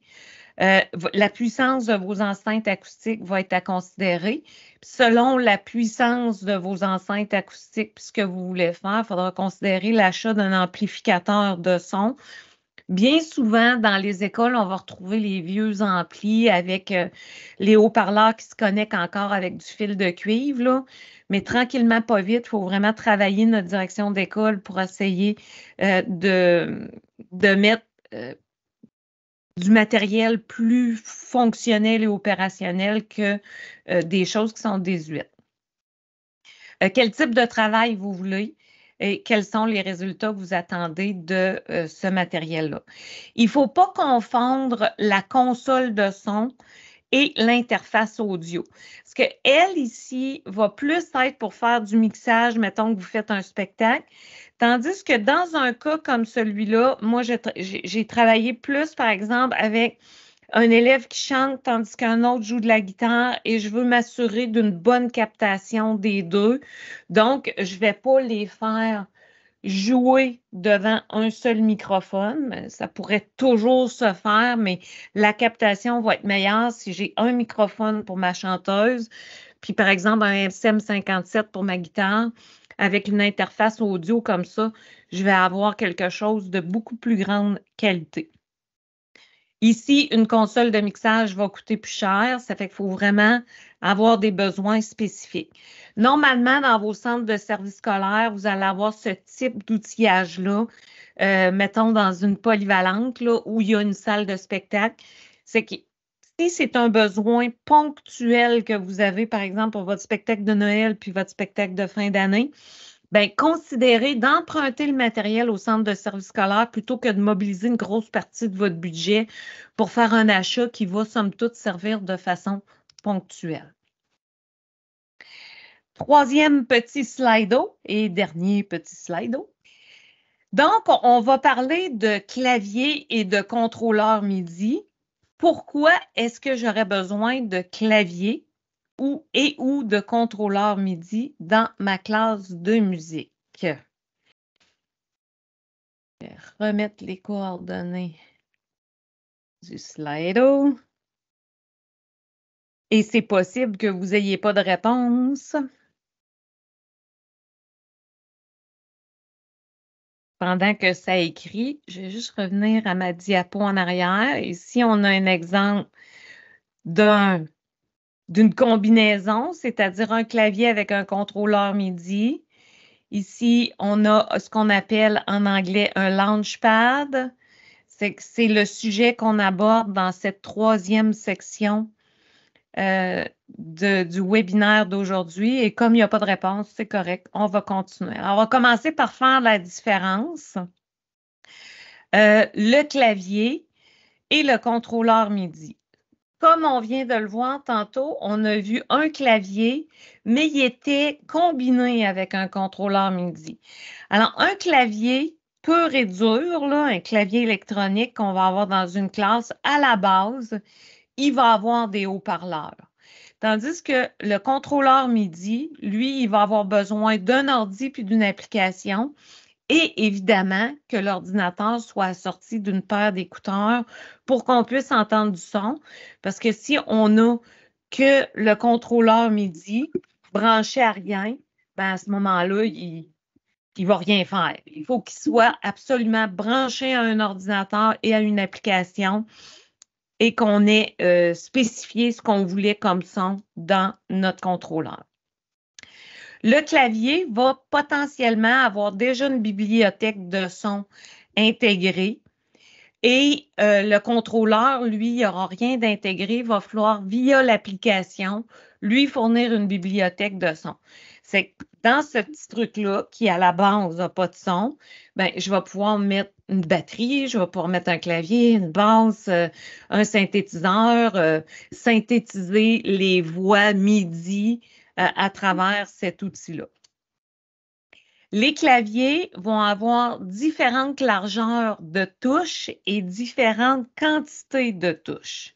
Speaker 1: La puissance de vos enceintes acoustiques va être à considérer. Puis selon la puissance de vos enceintes acoustiques, puis ce que vous voulez faire, il faudra considérer l'achat d'un amplificateur de son. Bien souvent, dans les écoles, on va retrouver les vieux amplis avec les haut-parleurs qui se connectent encore avec du fil de cuivre, là. Mais tranquillement, pas vite, il faut vraiment travailler notre direction d'école pour essayer de mettre du matériel plus fonctionnel et opérationnel que des choses qui sont désuètes. Quel type de travail vous voulez et quels sont les résultats que vous attendez de ce matériel-là? Il ne faut pas confondre la console de son et l'interface audio. Parce qu'elle, ici, va plus être pour faire du mixage, mettons que vous faites un spectacle, tandis que dans un cas comme celui-là, moi, j'ai travaillé plus, par exemple, avec un élève qui chante tandis qu'un autre joue de la guitare et je veux m'assurer d'une bonne captation des deux. Donc, je ne vais pas les faire jouer devant un seul microphone. Ça pourrait toujours se faire, mais la captation va être meilleure si j'ai un microphone pour ma chanteuse, puis par exemple un SM57 pour ma guitare. Avec une interface audio comme ça, je vais avoir quelque chose de beaucoup plus grande qualité. Ici, une console de mixage va coûter plus cher, ça fait qu'il faut vraiment avoir des besoins spécifiques. Normalement, dans vos centres de services scolaires, vous allez avoir ce type d'outillage-là, mettons dans une polyvalente là, où il y a une salle de spectacle. C'est que si c'est un besoin ponctuel que vous avez, par exemple, pour votre spectacle de Noël puis votre spectacle de fin d'année, bien, considérez d'emprunter le matériel au centre de service scolaire plutôt que de mobiliser une grosse partie de votre budget pour faire un achat qui va, somme toute, servir de façon ponctuelle. Troisième petit slido et dernier petit slido. Donc, on va parler de clavier et de contrôleur MIDI. Pourquoi est-ce que j'aurais besoin de clavier ou de contrôleur MIDI dans ma classe de musique? Je vais remettre les coordonnées du Slido. Et c'est possible que vous n'ayez pas de réponse. pendant que ça écrit, je vais juste revenir à ma diapo en arrière. Ici, on a un exemple d'une combinaison, c'est-à-dire un clavier avec un contrôleur MIDI. Ici, on a ce qu'on appelle en anglais un launchpad. C'est le sujet qu'on aborde dans cette 3e section du webinaire d'aujourd'hui. Et comme il n'y a pas de réponse, c'est correct, on va continuer. Alors, on va commencer par faire la différence. Le clavier et le contrôleur MIDI. Comme on vient de le voir tantôt, on a vu un clavier, mais il était combiné avec un contrôleur MIDI. Alors, un clavier pur et dur, là, un clavier électronique qu'on va avoir dans une classe, à la base, il va avoir des haut-parleurs. Tandis que le contrôleur MIDI, lui, il va avoir besoin d'un ordi puis d'une application. Et évidemment, que l'ordinateur soit assorti d'une paire d'écouteurs pour qu'on puisse entendre du son. Parce que si on n'a que le contrôleur MIDI branché à rien, ben à ce moment-là, il ne va rien faire. Il faut qu'il soit absolument branché à un ordinateur et à une application et qu'on ait spécifié ce qu'on voulait comme son dans notre contrôleur. Le clavier va potentiellement avoir déjà une bibliothèque de son intégrée et le contrôleur, lui, il n'aura rien d'intégré. Il va falloir, via l'application, lui fournir une bibliothèque de son. C'est que dans ce petit truc-là, qui à la base n'a pas de son, ben, je vais pouvoir mettre une batterie, je vais pouvoir mettre un clavier, une basse, un synthétiseur, synthétiser les voix MIDI à travers cet outil-là. Les claviers vont avoir différentes largeurs de touches et différentes quantités de touches.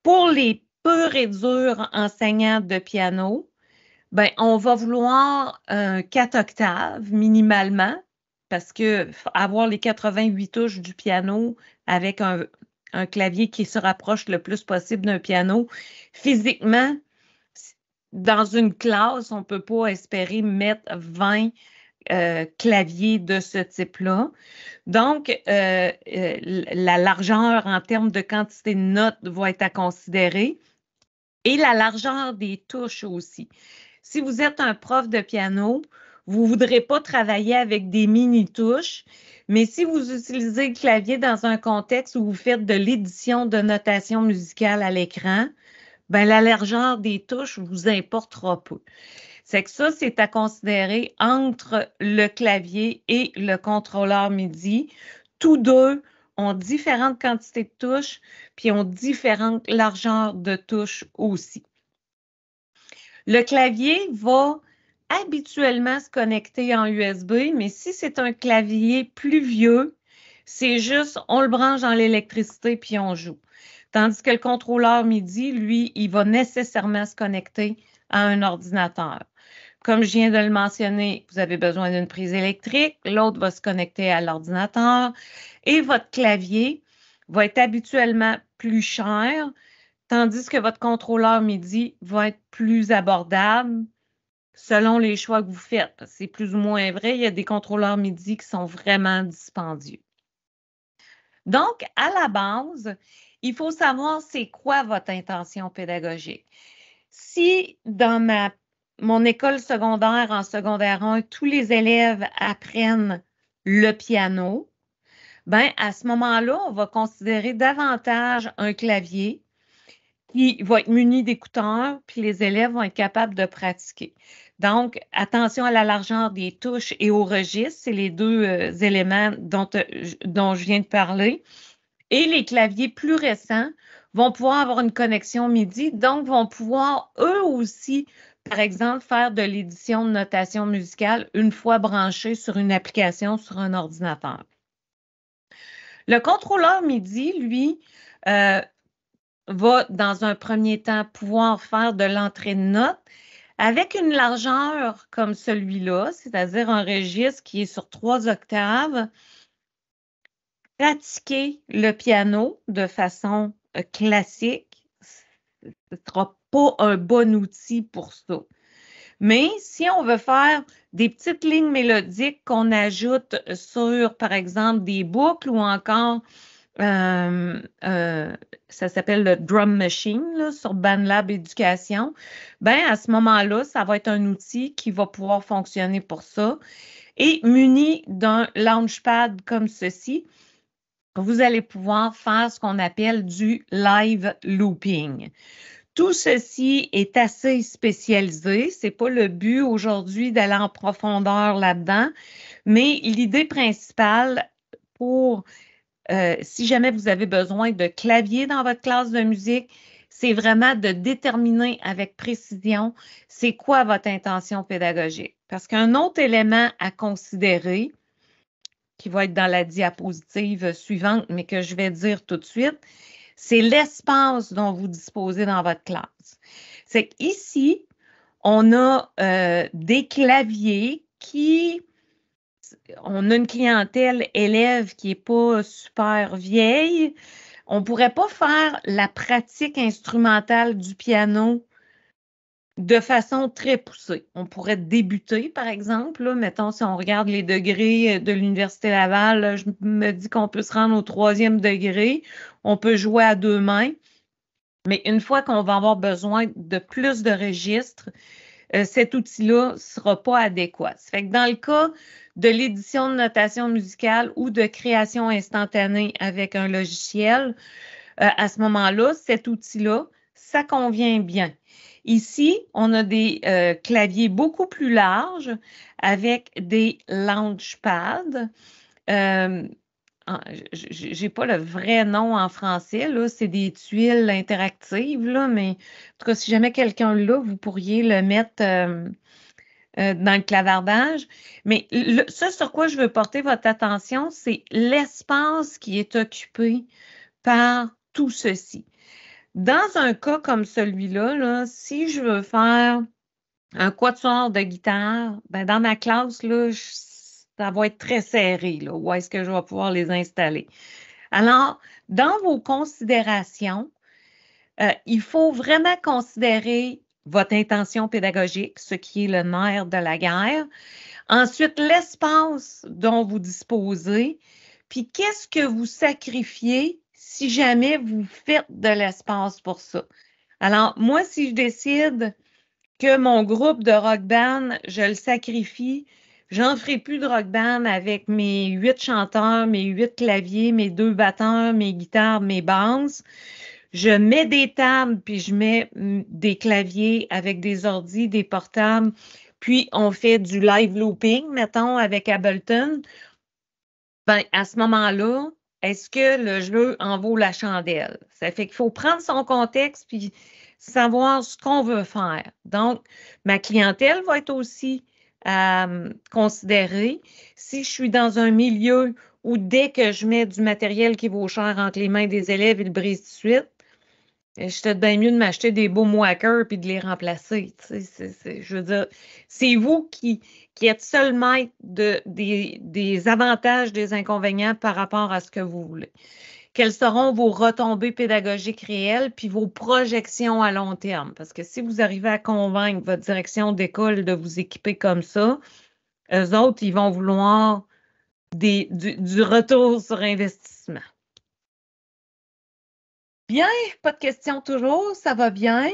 Speaker 1: Pour les purs et durs enseignants de piano, ben, on va vouloir 4 octaves minimalement parce que avoir les 88 touches du piano avec un clavier qui se rapproche le plus possible d'un piano, physiquement, dans une classe, on ne peut pas espérer mettre 20 claviers de ce type-là. Donc, la largeur en termes de quantité de notes va être à considérer et la largeur des touches aussi. Si vous êtes un prof de piano, vous ne voudrez pas travailler avec des mini-touches, mais si vous utilisez le clavier dans un contexte où vous faites de l'édition de notation musicale à l'écran, ben, la largeur des touches vous importera peu. C'est que ça, c'est à considérer entre le clavier et le contrôleur MIDI. Tous deux ont différentes quantités de touches, puis ont différentes largeurs de touches aussi. Le clavier va habituellement se connecter en USB, mais si c'est un clavier plus vieux, c'est juste, on le branche dans l'électricité puis on joue. Tandis que le contrôleur MIDI, lui, il va nécessairement se connecter à un ordinateur. Comme je viens de le mentionner, vous avez besoin d'une prise électrique, l'autre va se connecter à l'ordinateur et votre clavier va être habituellement plus cher, tandis que votre contrôleur MIDI va être plus abordable selon les choix que vous faites. C'est plus ou moins vrai, il y a des contrôleurs MIDI qui sont vraiment dispendieux. Donc, à la base, il faut savoir c'est quoi votre intention pédagogique. Si dans mon école secondaire, en secondaire 1, tous les élèves apprennent le piano, ben à ce moment-là, on va considérer davantage un clavier qui va être muni d'écouteurs, puis les élèves vont être capables de pratiquer. Donc, attention à la largeur des touches et au registre, c'est les deux éléments dont je viens de parler. Et les claviers plus récents vont pouvoir avoir une connexion MIDI, donc vont pouvoir eux aussi, par exemple, faire de l'édition de notation musicale une fois branchés sur une application sur un ordinateur. Le contrôleur MIDI, lui, va dans un premier temps pouvoir faire de l'entrée de notes avec une largeur comme celui-là, c'est-à-dire un registre qui est sur 3 octaves. Pratiquer le piano de façon classique, ce ne sera pas un bon outil pour ça. Mais si on veut faire des petites lignes mélodiques qu'on ajoute sur, par exemple, des boucles ou encore, ça s'appelle le Drum Machine là, sur BandLab Éducation, ben à ce moment-là, ça va être un outil qui va pouvoir fonctionner pour ça. Et muni d'un Launchpad comme ceci, vous allez pouvoir faire ce qu'on appelle du live looping. Tout ceci est assez spécialisé. Ce n'est pas le but aujourd'hui d'aller en profondeur là-dedans, mais l'idée principale pour, si jamais vous avez besoin de clavier dans votre classe de musique, c'est vraiment de déterminer avec précision c'est quoi votre intention pédagogique. Parce qu'un autre élément à considérer, qui va être dans la diapositive suivante, mais que je vais dire tout de suite, c'est l'espace dont vous disposez dans votre classe. C'est qu'ici, on a des claviers on a une clientèle élève qui n'est pas super vieille. On ne pourrait pas faire la pratique instrumentale du piano de façon très poussée. On pourrait débuter, par exemple, là, mettons, si on regarde les degrés de l'Université Laval, là, je me dis qu'on peut se rendre au 3e degré. On peut jouer à 2 mains. Mais une fois qu'on va avoir besoin de plus de registres, cet outil-là ne sera pas adéquat. Ça fait que dans le cas de l'édition de notation musicale ou de création instantanée avec un logiciel, à ce moment-là, cet outil-là, ça convient bien. Ici, on a des claviers beaucoup plus larges avec des launchpads. Je n'ai pas le vrai nom en français, là, c'est des tuiles interactives, là, mais en tout cas, si jamais quelqu'un l'a, vous pourriez le mettre dans le clavardage. Mais ce sur quoi je veux porter votre attention, c'est l'espace qui est occupé par tout ceci. Dans un cas comme celui-là, là, si je veux faire un quatuor de guitare, ben dans ma classe, là, ça va être très serré, là, où est-ce que je vais pouvoir les installer. Alors, dans vos considérations, il faut vraiment considérer votre intention pédagogique, ce qui est le nerf de la guerre. Ensuite, l'espace dont vous disposez, puis qu'est-ce que vous sacrifiez si jamais vous faites de l'espace pour ça. Alors, moi, si je décide que mon groupe de rock band, je le sacrifie, j'en ferai plus de rock band avec mes 8 chanteurs, mes 8 claviers, mes 2 batteurs, mes guitares, mes basses. Je mets des tables, puis je mets des claviers avec des ordis, des portables, puis on fait du live looping, mettons, avec Ableton. Ben, à ce moment-là, est-ce que le jeu en vaut la chandelle? Ça fait qu'il faut prendre son contexte puis savoir ce qu'on veut faire. Donc, ma clientèle va être aussi considérée. Si je suis dans un milieu où dès que je mets du matériel qui vaut cher entre les mains des élèves, ils le brisent tout de suite, je te bien mieux de m'acheter des beaux moakers puis de les remplacer. Je veux dire, c'est vous qui êtes seul maître des avantages, des inconvénients par rapport à ce que vous voulez. Quelles seront vos retombées pédagogiques réelles puis vos projections à long terme? Parce que si vous arrivez à convaincre votre direction d'école de vous équiper comme ça, eux autres, ils vont vouloir du retour sur investissement. Bien, pas de questions toujours, ça va bien.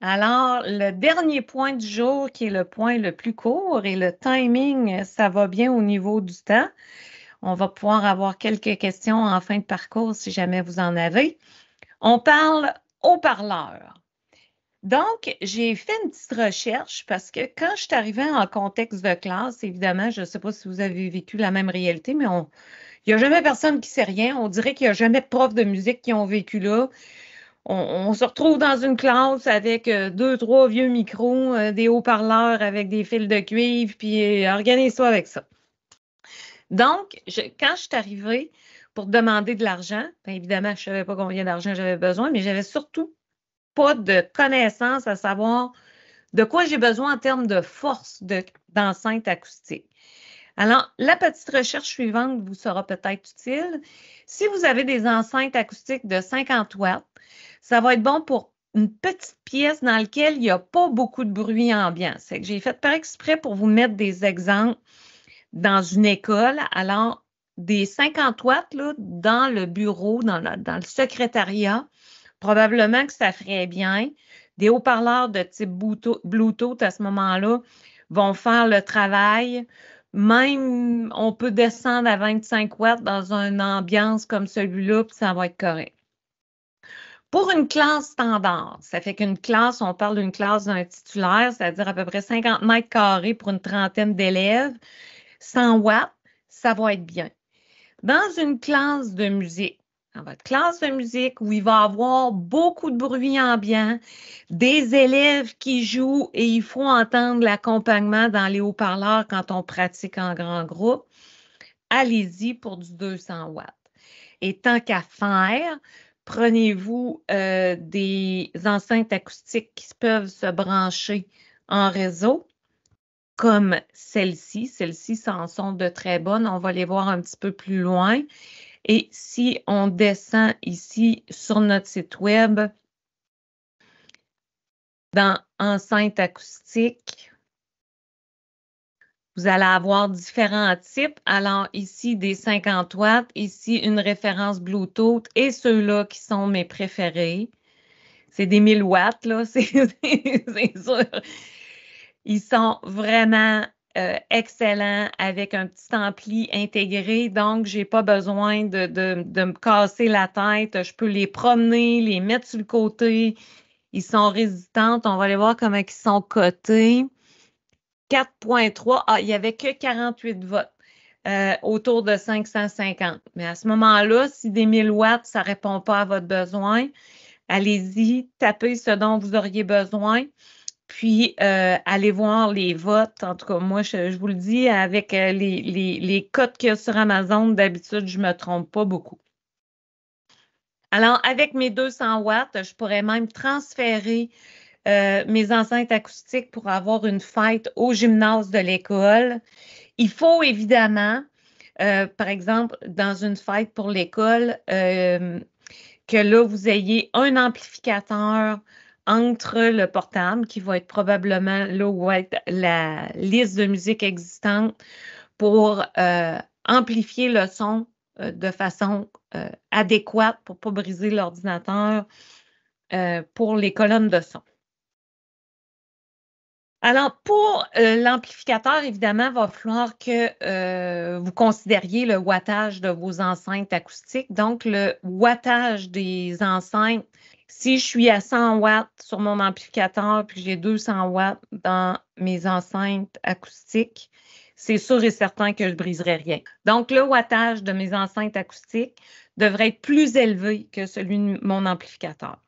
Speaker 1: Alors, le dernier point du jour, qui est le point le plus court, et le timing, ça va bien au niveau du temps. On va pouvoir avoir quelques questions en fin de parcours si jamais vous en avez. On parle haut-parleur. Donc, j'ai fait une petite recherche parce que quand je suis arrivée en contexte de classe, évidemment, je ne sais pas si vous avez vécu la même réalité, mais il n'y a jamais personne qui sait rien. On dirait qu'il n'y a jamais de profs de musique qui ont vécu là. On se retrouve dans une classe avec 2, 3 vieux micros, des haut-parleurs avec des fils de cuivre, puis organise-toi avec ça. Donc, quand je suis arrivée pour demander de l'argent, bien évidemment, je ne savais pas combien d'argent j'avais besoin, mais j'avais surtout pas de connaissances à savoir de quoi j'ai besoin en termes de force d'enceinte acoustique. Alors, la petite recherche suivante vous sera peut-être utile. Si vous avez des enceintes acoustiques de 50 watts, ça va être bon pour une petite pièce dans laquelle il n'y a pas beaucoup de bruit ambiant. C'est que j'ai fait par exprès pour vous mettre des exemples dans une école. Alors, des 50 watts là, dans le bureau, dans le secrétariat, probablement que ça ferait bien. Des haut-parleurs de type Bluetooth à ce moment-là vont faire le travail. Même, on peut descendre à 25 watts dans une ambiance comme celui-là, puis ça va être correct. Pour une classe standard, ça fait qu'une classe, on parle d'une classe d'un titulaire, c'est-à-dire à peu près 50 mètres carrés pour une trentaine d'élèves, 100 watts, ça va être bien. Dans une classe de musique, dans votre classe de musique où il va y avoir beaucoup de bruit ambiant, des élèves qui jouent et il faut entendre l'accompagnement dans les haut-parleurs quand on pratique en grand groupe, allez-y pour du 200 watts. Et tant qu'à faire, prenez-vous des enceintes acoustiques qui peuvent se brancher en réseau, comme celle-ci. Celles-ci en sont de très bonnes. On va les voir un petit peu plus loin. Et si on descend ici sur notre site web, dans enceinte acoustique, vous allez avoir différents types. Alors ici, des 50 watts, ici, une référence Bluetooth et ceux-là qui sont mes préférés. C'est des 1000 watts, là, c'est sûr. Ils sont vraiment excellents avec un petit ampli intégré, donc je n'ai pas besoin de me casser la tête. Je peux les promener, les mettre sur le côté. Ils sont résistants. On va aller voir comment ils sont cotés. 4.3, il n'y avait que 48 votes, autour de 550. Mais à ce moment-là, si des 1000 watts, ça ne répond pas à votre besoin, allez-y, tapez ce dont vous auriez besoin. Puis, allez voir les votes. En tout cas, moi, je vous le dis, avec les cotes qu'il y a sur Amazon, d'habitude, je ne me trompe pas beaucoup. Alors, avec mes 200 watts, je pourrais même transférer mes enceintes acoustiques pour avoir une fête au gymnase de l'école. Il faut évidemment, par exemple, dans une fête pour l'école, que là, vous ayez un amplificateur entre le portable, qui va être probablement là où va être la liste de musique existante pour amplifier le son de façon adéquate pour ne pas briser l'ordinateur pour les colonnes de son. Alors, pour l'amplificateur, évidemment, il va falloir que vous considériez le wattage de vos enceintes acoustiques. Donc, le wattage des enceintes, si je suis à 100 watts sur mon amplificateur puis j'ai 200 watts dans mes enceintes acoustiques, c'est sûr et certain que je ne briserai rien. Donc, le wattage de mes enceintes acoustiques devrait être plus élevé que celui de mon amplificateur.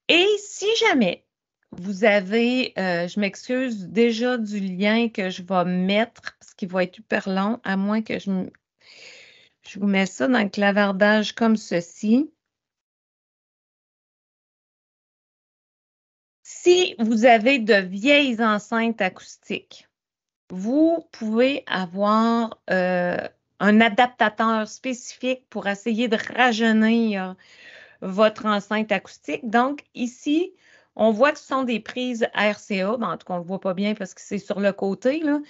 Speaker 1: Et si jamais vous avez, je m'excuse déjà du lien que je vais mettre parce qu'il va être hyper long, à moins que je vous mets ça dans le clavardage comme ceci. Si vous avez de vieilles enceintes acoustiques, vous pouvez avoir un adaptateur spécifique pour essayer de rajeunir votre enceinte acoustique. Donc, ici, on voit que ce sont des prises RCA. En tout cas, on ne le voit pas bien parce que c'est sur le côté, là.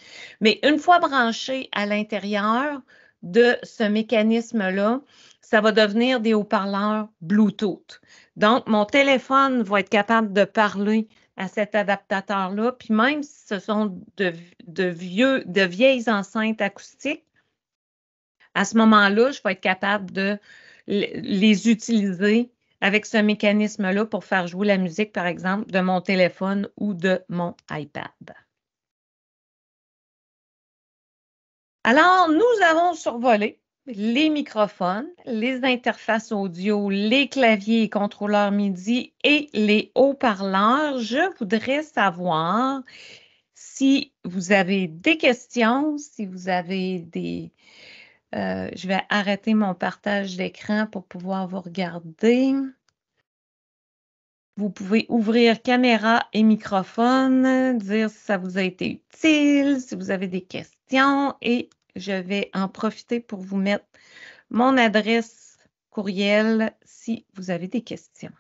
Speaker 1: Mais une fois branché à l'intérieur de ce mécanisme-là, ça va devenir des haut-parleurs Bluetooth. Donc, mon téléphone va être capable de parler à cet adaptateur-là. Puis même si ce sont de vieilles enceintes acoustiques, à ce moment-là, je vais être capable de les utiliser avec ce mécanisme-là pour faire jouer la musique, par exemple, de mon téléphone ou de mon iPad. Alors, nous avons survolé les microphones, les interfaces audio, les claviers et contrôleurs MIDI et les haut-parleurs. Je voudrais savoir si vous avez des questions, si vous avez des... je vais arrêter mon partage d'écran pour pouvoir vous regarder. Vous pouvez ouvrir caméra et microphone, dire si ça vous a été utile, si vous avez des questions et je vais en profiter pour vous mettre mon adresse courriel si vous avez des questions.